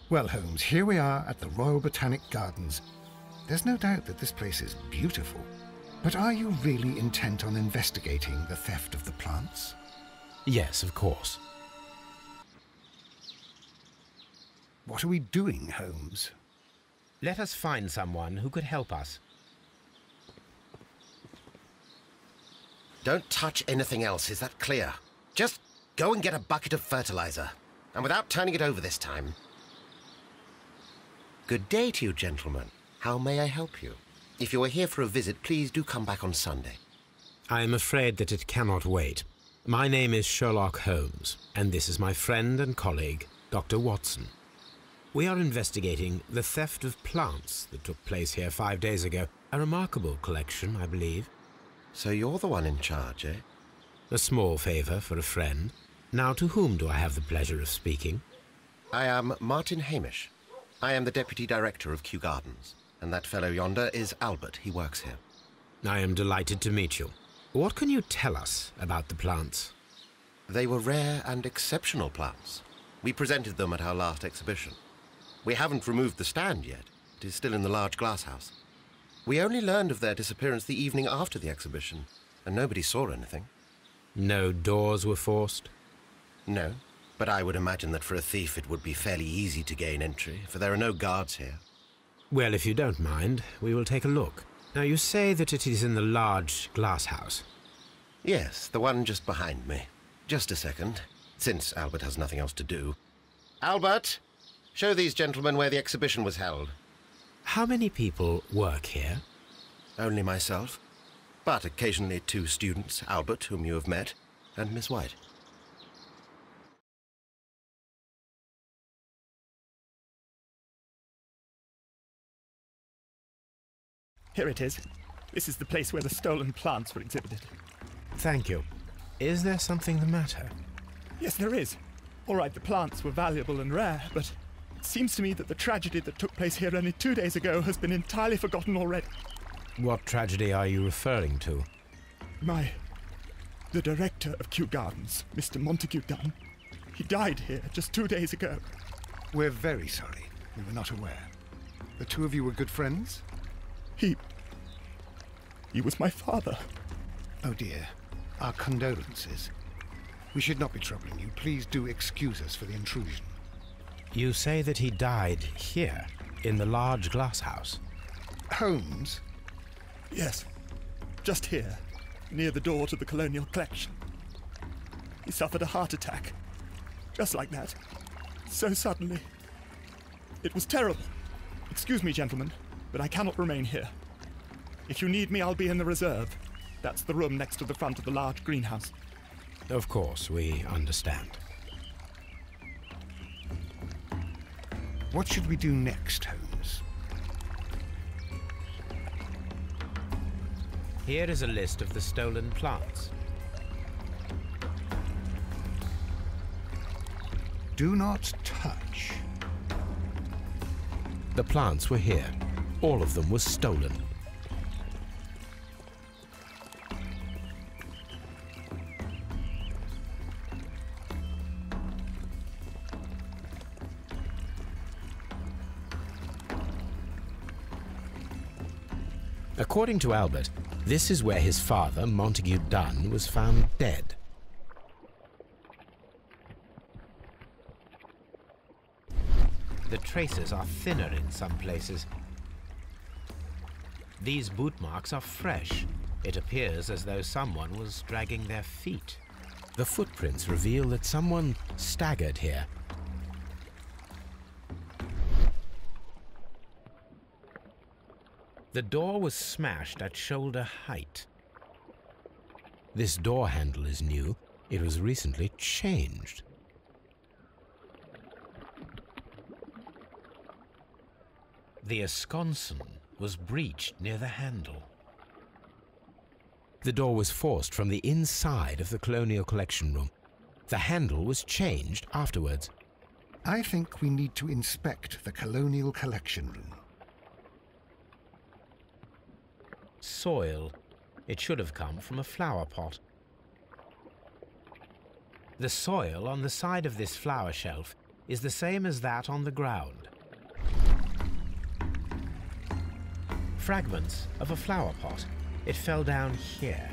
Well, Holmes, here we are at the Royal Botanic Gardens. There's no doubt that this place is beautiful. But are you really intent on investigating the theft of the plants? Yes, of course. What are we doing, Holmes? Let us find someone who could help us. Don't touch anything else, is that clear? Just go and get a bucket of fertilizer, and without turning it over this time. Good day to you, gentlemen. How may I help you? If you are here for a visit, please do come back on Sunday. I am afraid that it cannot wait. My name is Sherlock Holmes, and this is my friend and colleague, Dr. Watson. We are investigating the theft of plants that took place here 5 days ago. A remarkable collection, I believe. So you're the one in charge, eh? A small favour for a friend. Now, to whom do I have the pleasure of speaking? I am Martin Hamish. I am the Deputy Director of Kew Gardens, and that fellow yonder is Albert. He works here. I am delighted to meet you. What can you tell us about the plants? They were rare and exceptional plants. We presented them at our last exhibition. We haven't removed the stand yet. It is still in the large glass house. We only learned of their disappearance the evening after the exhibition, and nobody saw anything. No doors were forced? No, but I would imagine that for a thief it would be fairly easy to gain entry, for there are no guards here. Well, if you don't mind, we will take a look. Now, you say that it is in the large glass house. Yes, the one just behind me. Just a second, since Albert has nothing else to do. Albert, show these gentlemen where the exhibition was held. How many people work here? Only myself, but occasionally 2 students, Albert, whom you have met, and Miss White. Here it is. This is the place where the stolen plants were exhibited. Thank you. Is there something the matter? Yes, there is. All right, the plants were valuable and rare, but it seems to me that the tragedy that took place here only 2 days ago has been entirely forgotten already. What tragedy are you referring to? The director of Kew Gardens, Mr. Montague Dunn, he died here just 2 days ago. We're very sorry. We were not aware. The two of you were good friends? He was my father. Oh dear. Our condolences. We should not be troubling you. Please do excuse us for the intrusion. You say that he died here, in the large glass house? Holmes? Yes, just here, near the door to the colonial collection. He suffered a heart attack. Just like that. So suddenly. It was terrible. Excuse me, gentlemen, but I cannot remain here. If you need me, I'll be in the reserve. That's the room next to the front of the large greenhouse. Of course, we understand. What should we do next, Holmes? Here is a list of the stolen plants. Do not touch. The plants were here. All of them were stolen. According to Albert, this is where his father, Montague Dunn, was found dead. The traces are thinner in some places. These boot marks are fresh. It appears as though someone was dragging their feet. The footprints reveal that someone staggered here. The door was smashed at shoulder height. This door handle is new. It was recently changed. The esconsson was breached near the handle. The door was forced from the inside of the Colonial Collection Room. The handle was changed afterwards. I think we need to inspect the Colonial Collection Room. Soil. It should have come from a flower pot. The soil on the side of this flower shelf is the same as that on the ground. Fragments of a flower pot. It fell down here.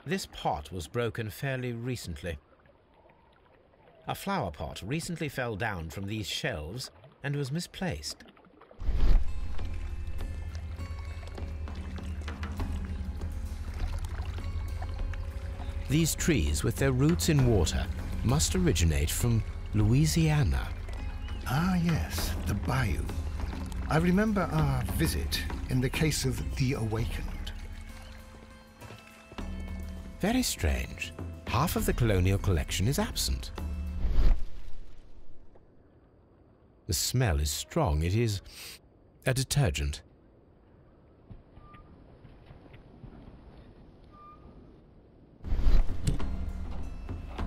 This pot was broken fairly recently. A flower pot recently fell down from these shelves and was misplaced. These trees, with their roots in water, must originate from Louisiana. Ah, yes, the bayou. I remember our visit in the case of the Awakened. Very strange. Half of the colonial collection is absent. The smell is strong. It is a detergent.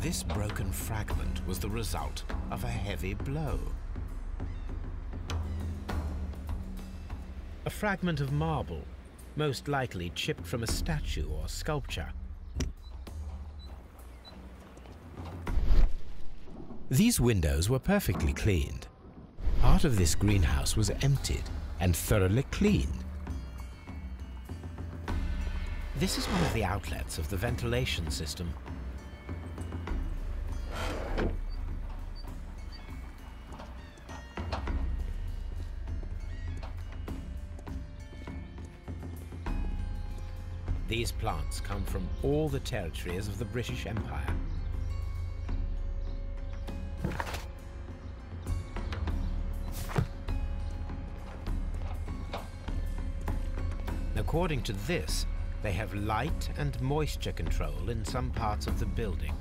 This broken fragment was the result of a heavy blow. A fragment of marble, most likely chipped from a statue or sculpture. These windows were perfectly cleaned. Part of this greenhouse was emptied and thoroughly cleaned. This is one of the outlets of the ventilation system. These plants come from all the territories of the British Empire. According to this, they have light and moisture control in some parts of the building.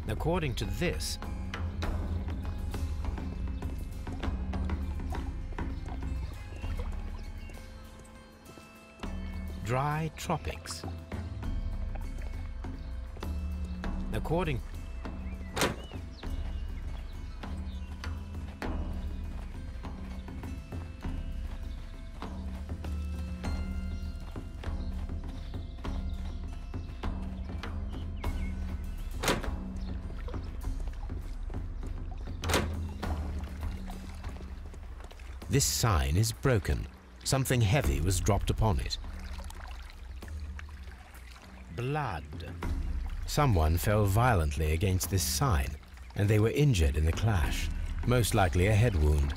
According to this, dry tropics. According This sign is broken. Something heavy was dropped upon it. Blood. Someone fell violently against this sign, and they were injured in the clash. Most likely a head wound.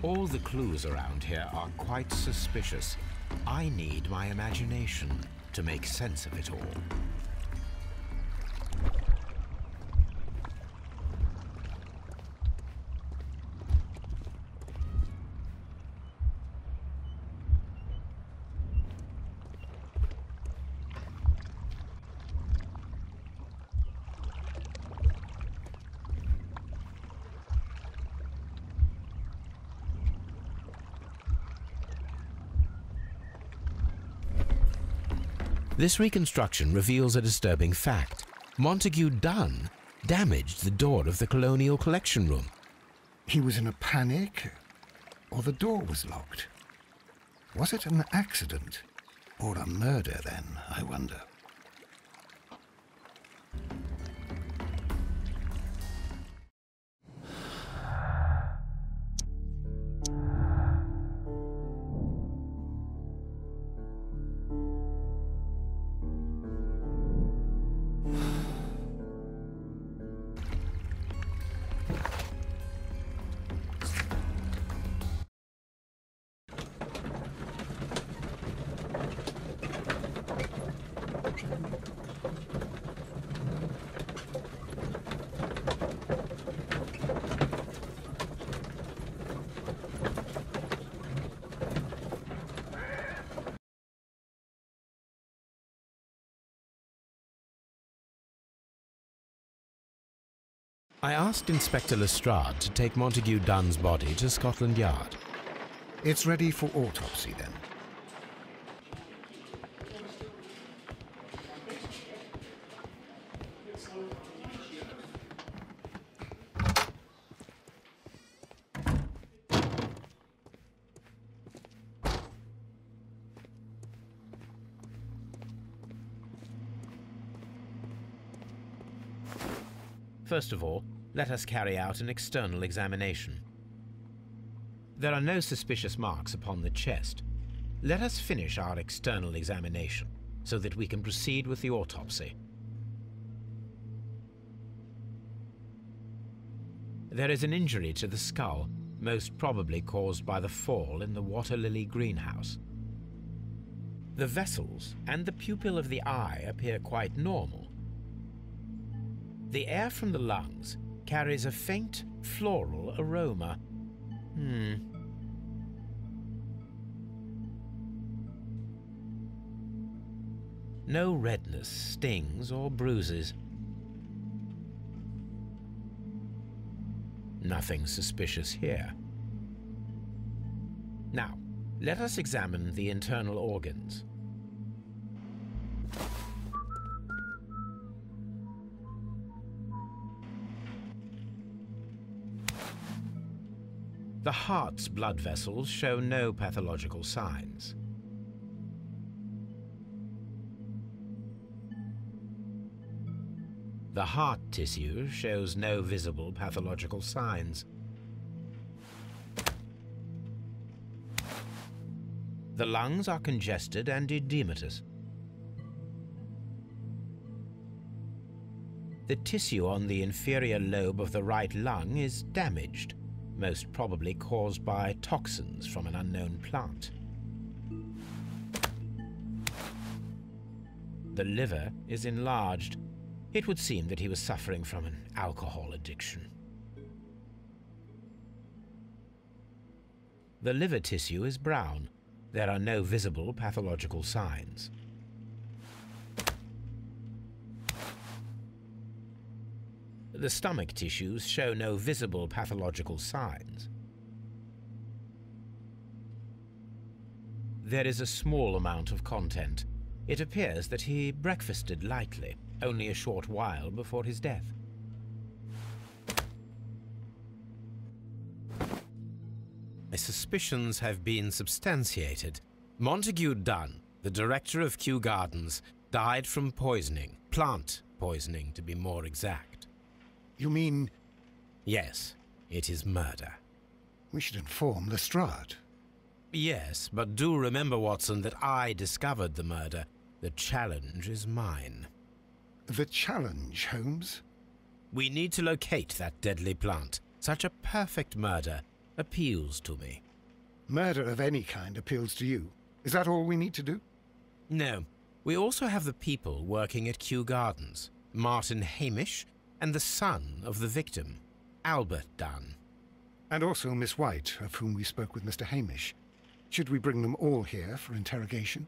All the clues around here are quite suspicious. I need my imagination to make sense of it all. This reconstruction reveals a disturbing fact. Montague Dunn damaged the door of the Colonial Collection Room. He was in a panic, or the door was locked? Was it an accident, or a murder then, I wonder? I asked Inspector Lestrade to take Montague Dunn's body to Scotland Yard. It's ready for autopsy, then. First of all, let us carry out an external examination. There are no suspicious marks upon the chest. Let us finish our external examination so that we can proceed with the autopsy. There is an injury to the skull, most probably caused by the fall in the water lily greenhouse. The vessels and the pupil of the eye appear quite normal. The air from the lungs carries a faint floral aroma. No redness, stings, or bruises. Nothing suspicious here. Now, let us examine the internal organs. The heart's blood vessels show no pathological signs. The heart tissue shows no visible pathological signs. The lungs are congested and edematous. The tissue on the inferior lobe of the right lung is damaged, most probably caused by toxins from an unknown plant. The liver is enlarged. It would seem that he was suffering from an alcohol addiction. The liver tissue is brown. There are no visible pathological signs. The stomach tissues show no visible pathological signs. There is a small amount of content. It appears that he breakfasted lightly, only a short while before his death. My suspicions have been substantiated. Montague Dunn, the director of Kew Gardens, died from poisoning, plant poisoning to be more exact. You mean... Yes, it is murder. We should inform Lestrade. Yes, but do remember, Watson, that I discovered the murder. The challenge is mine. The challenge, Holmes? We need to locate that deadly plant. Such a perfect murder appeals to me. Murder of any kind appeals to you. Is that all we need to do? No. We also have the people working at Kew Gardens. Martin Hamish and the son of the victim, Albert Dunn. And also Miss White, of whom we spoke with Mr. Hamish. Should we bring them all here for interrogation?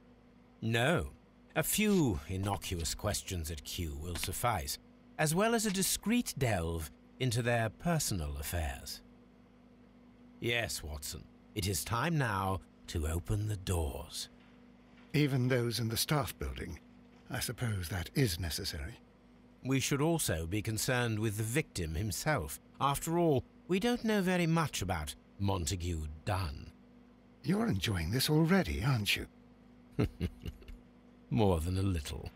No. A few innocuous questions at Kew will suffice, as well as a discreet delve into their personal affairs. Yes, Watson, it is time now to open the doors. Even those in the staff building? I suppose that is necessary. We should also be concerned with the victim himself. After all, we don't know very much about Montague Dunn. You're enjoying this already, aren't you? More than a little.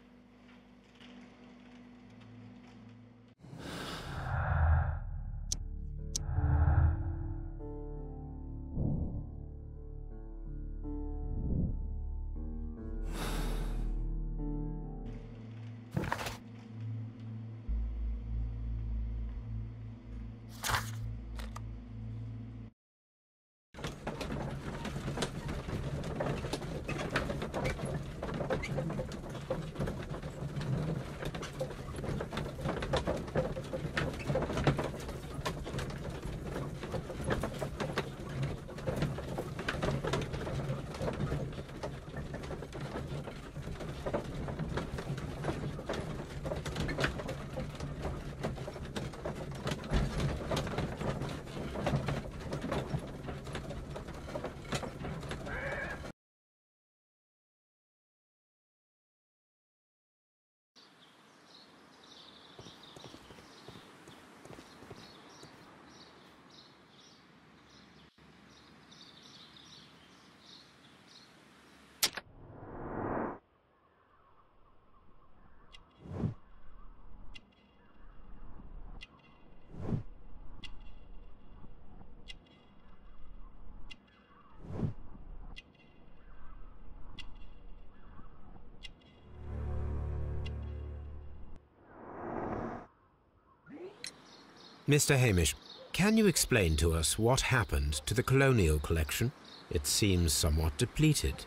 Mr. Hamish, can you explain to us what happened to the colonial collection? It seems somewhat depleted.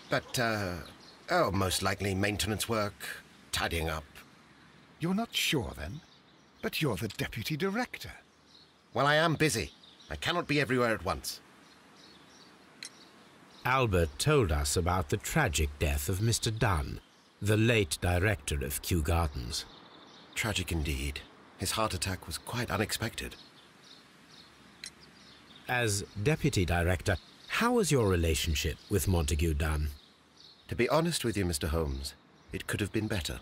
But, most likely maintenance work, tidying up. You're not sure, then? But you're the deputy director. Well, I am busy. I cannot be everywhere at once. Albert told us about the tragic death of Mr. Dunn, the late director of Kew Gardens. Tragic indeed. His heart attack was quite unexpected. As deputy director, how was your relationship with Montague Dunn? To be honest with you, Mr. Holmes, it could have been better.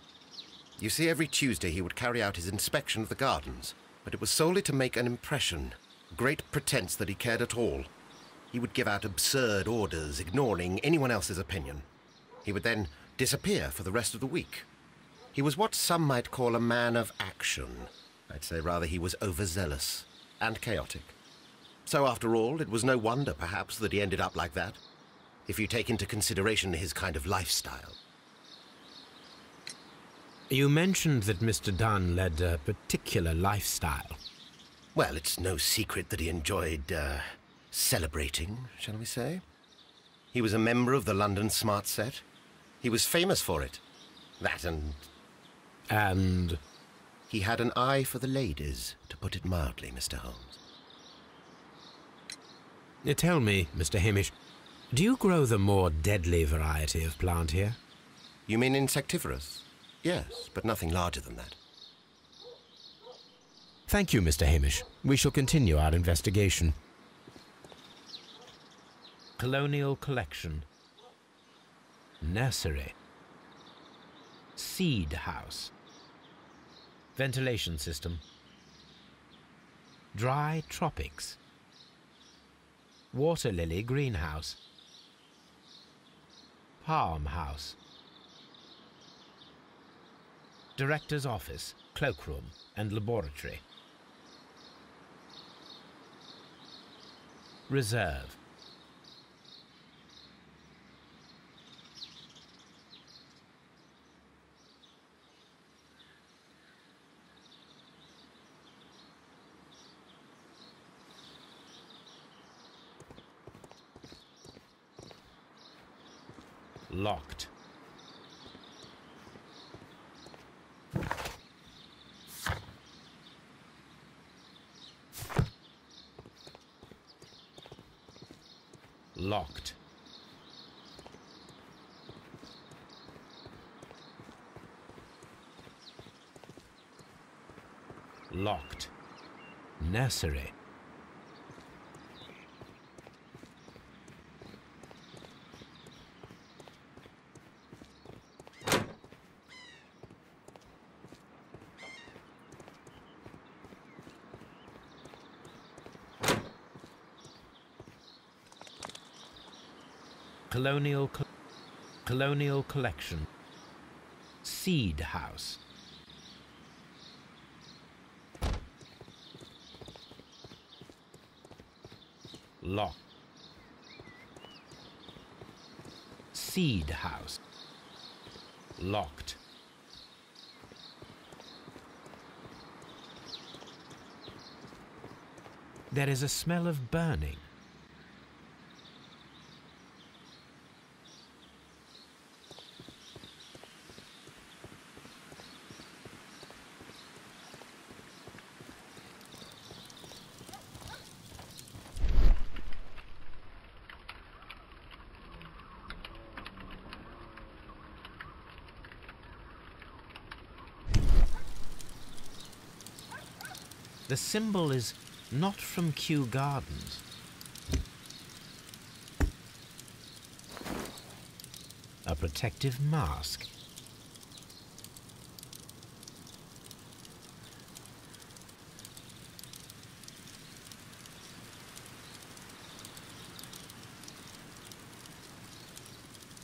You see, every Tuesday he would carry out his inspection of the gardens, but it was solely to make an impression, great pretense that he cared at all. He would give out absurd orders, ignoring anyone else's opinion. He would then disappear for the rest of the week. He was what some might call a man of action. I'd say rather he was overzealous and chaotic. So after all, it was no wonder, perhaps, that he ended up like that, if you take into consideration his kind of lifestyle. You mentioned that Mr. Dunn led a particular lifestyle. Well, it's no secret that he enjoyed, celebrating, shall we say. He was a member of the London Smart Set. He was famous for it. That and... And? He had an eye for the ladies, to put it mildly, Mr. Holmes. Tell me, Mr. Hamish, do you grow the more deadly variety of plant here? You mean insectivorous? Yes, but nothing larger than that. Thank you, Mr. Hamish. We shall continue our investigation. Colonial collection. Nursery. Seed house. Ventilation system. Dry tropics. Water lily greenhouse. Palm house. Director's office, cloakroom and laboratory. Reserve. Locked. Locked. Locked. Nursery. Colonial collection. Seed house. Lock. Seed house. Locked. There is a smell of burning. The symbol is not from Kew Gardens. A protective mask.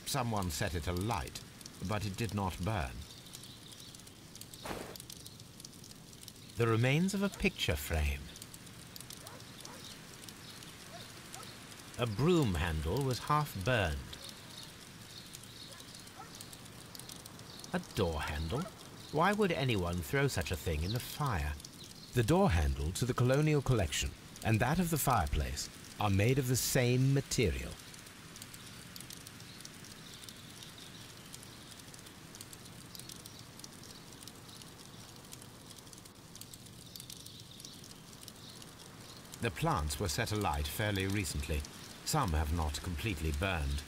Someone set it alight, but it did not burn. The remains of a picture frame. A broom handle was half burned. A door handle? Why would anyone throw such a thing in the fire? The door handle to the colonial collection and that of the fireplace are made of the same material. The plants were set alight fairly recently. Some have not completely burned.